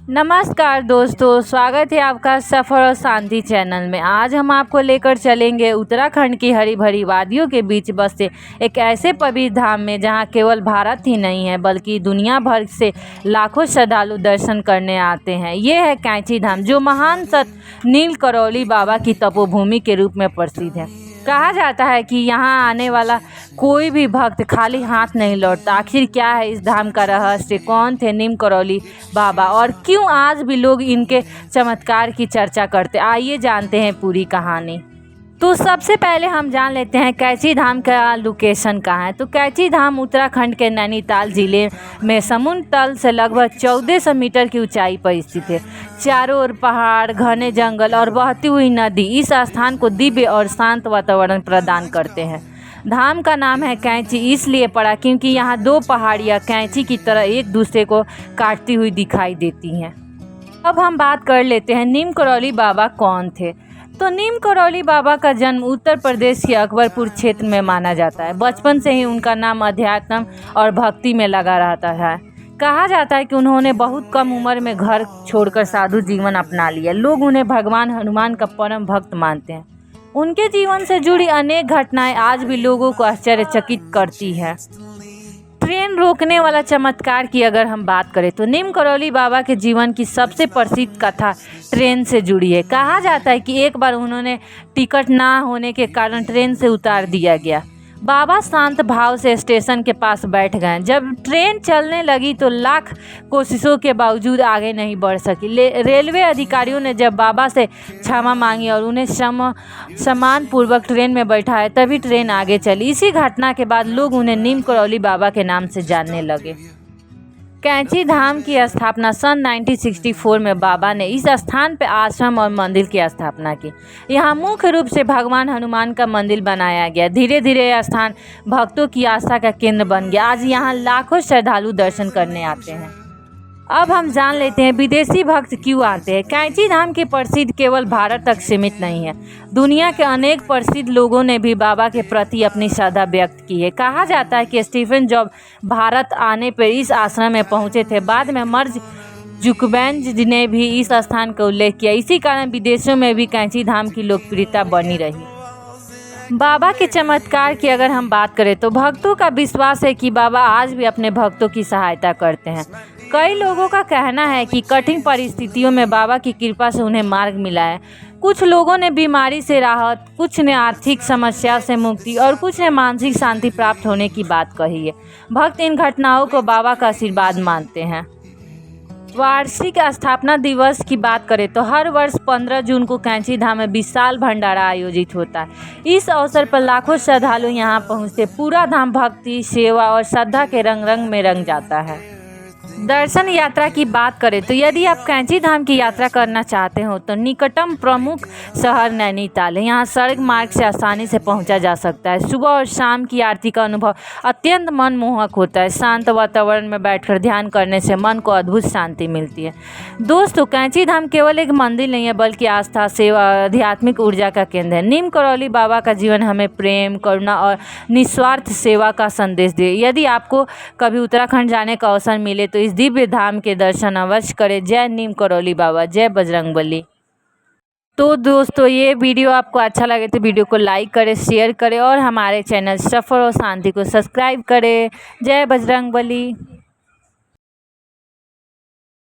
नमस्कार दोस्तों, स्वागत है आपका सफ़र और शांति चैनल में। आज हम आपको लेकर चलेंगे उत्तराखंड की हरी भरी वादियों के बीच बसे एक ऐसे पवित्र धाम में जहां केवल भारत ही नहीं है बल्कि दुनिया भर से लाखों श्रद्धालु दर्शन करने आते हैं। ये है कैंची धाम, जो महान संत नील करौली बाबा की तपोभूमि के रूप में प्रसिद्ध है। कहा जाता है कि यहाँ आने वाला कोई भी भक्त खाली हाथ नहीं लौटता। आखिर क्या है इस धाम का रहस्य? कौन थे नीम करौली बाबा और क्यों आज भी लोग इनके चमत्कार की चर्चा करते? आइए जानते हैं पूरी कहानी। तो सबसे पहले हम जान लेते हैं कैंची धाम का लोकेशन कहाँ है। तो कैंची धाम उत्तराखंड के नैनीताल जिले में समुद्र तल से लगभग 1400 मीटर की ऊंचाई पर स्थित है। चारों ओर पहाड़, घने जंगल और बहती हुई नदी इस स्थान को दिव्य और शांत वातावरण प्रदान करते हैं। धाम का नाम है कैंची इसलिए पड़ा क्योंकि यहाँ दो पहाड़ियाँ कैंची की तरह एक दूसरे को काटती हुई दिखाई देती हैं। अब हम बात कर लेते हैं नीम करौली बाबा कौन थे। तो नीम करौली बाबा का जन्म उत्तर प्रदेश के अकबरपुर क्षेत्र में माना जाता है। बचपन से ही उनका नाम अध्यात्म और भक्ति में लगा रहता है। कहा जाता है कि उन्होंने बहुत कम उम्र में घर छोड़कर साधु जीवन अपना लिया। लोग उन्हें भगवान हनुमान का परम भक्त मानते हैं। उनके जीवन से जुड़ी अनेक घटनाएं आज भी लोगों को आश्चर्यचकित करती है। ट्रेन रोकने वाला चमत्कार की अगर हम बात करें तो नीम करौली बाबा के जीवन की सबसे प्रसिद्ध कथा ट्रेन से जुड़ी है। कहा जाता है कि एक बार उन्होंने टिकट ना होने के कारण ट्रेन से उतार दिया गया। बाबा शांत भाव से स्टेशन के पास बैठ गए। जब ट्रेन चलने लगी तो लाख कोशिशों के बावजूद आगे नहीं बढ़ सकी। रेलवे अधिकारियों ने जब बाबा से क्षमा मांगी और उन्हें सम्मानपूर्वक ट्रेन में बैठाया, तभी ट्रेन आगे चली। इसी घटना के बाद लोग उन्हें नीम करौली बाबा के नाम से जानने लगे। कैंची धाम की स्थापना सन 1964 में बाबा ने इस स्थान पर आश्रम और मंदिर की स्थापना की। यहाँ मुख्य रूप से भगवान हनुमान का मंदिर बनाया गया। धीरे धीरे यह स्थान भक्तों की आस्था का केंद्र बन गया। आज यहाँ लाखों श्रद्धालु दर्शन करने आते हैं। अब हम जान लेते हैं विदेशी भक्त क्यों आते हैं। कैंची धाम की प्रसिद्धि केवल भारत तक सीमित नहीं है। दुनिया के अनेक प्रसिद्ध लोगों ने भी बाबा के प्रति अपनी श्रद्धा व्यक्त की है। कहा जाता है कि स्टीफन जॉब भारत आने पर इस आश्रम में पहुंचे थे। बाद में मार्क जुकरबर्ग ने भी इस स्थान का उल्लेख किया। इसी कारण विदेशों में भी कैंची धाम की लोकप्रियता बनी रही। बाबा के चमत्कार की अगर हम बात करें तो भक्तों का विश्वास है कि बाबा आज भी अपने भक्तों की सहायता करते हैं। कई लोगों का कहना है कि कठिन परिस्थितियों में बाबा की कृपा से उन्हें मार्ग मिला है। कुछ लोगों ने बीमारी से राहत, कुछ ने आर्थिक समस्या से मुक्ति और कुछ ने मानसिक शांति प्राप्त होने की बात कही है। भक्त इन घटनाओं को बाबा का आशीर्वाद मानते हैं। वार्षिक स्थापना दिवस की बात करें तो हर वर्ष 15 जून को कैंची धाम में विशाल भंडारा आयोजित होता है। इस अवसर पर लाखों श्रद्धालु यहां पहुंचते। पूरा धाम भक्ति, सेवा और श्रद्धा के रंग रंग में रंग जाता है। दर्शन यात्रा की बात करें तो यदि आप कैंची धाम की यात्रा करना चाहते हो तो निकटतम प्रमुख शहर नैनीताल है। यहाँ सड़क मार्ग से आसानी से पहुँचा जा सकता है। सुबह और शाम की आरती का अनुभव अत्यंत मनमोहक होता है। शांत वातावरण में बैठकर ध्यान करने से मन को अद्भुत शांति मिलती है। दोस्तों, कैंची धाम केवल एक मंदिर नहीं है बल्कि आस्था, सेवा और आध्यात्मिक ऊर्जा का केंद्र है। नीम करौली बाबा का जीवन हमें प्रेम, करुणा और निस्वार्थ सेवा का संदेश दे। यदि आपको कभी उत्तराखंड जाने का अवसर मिले तो इस दिव्य धाम के दर्शन अवश्य करें। जय नीम करौली बाबा, जय बजरंगबली। तो दोस्तों, ये वीडियो आपको अच्छा लगे तो वीडियो को लाइक करें, शेयर करें और हमारे चैनल सफ़र और शांति को सब्सक्राइब करें। जय बजरंगबली।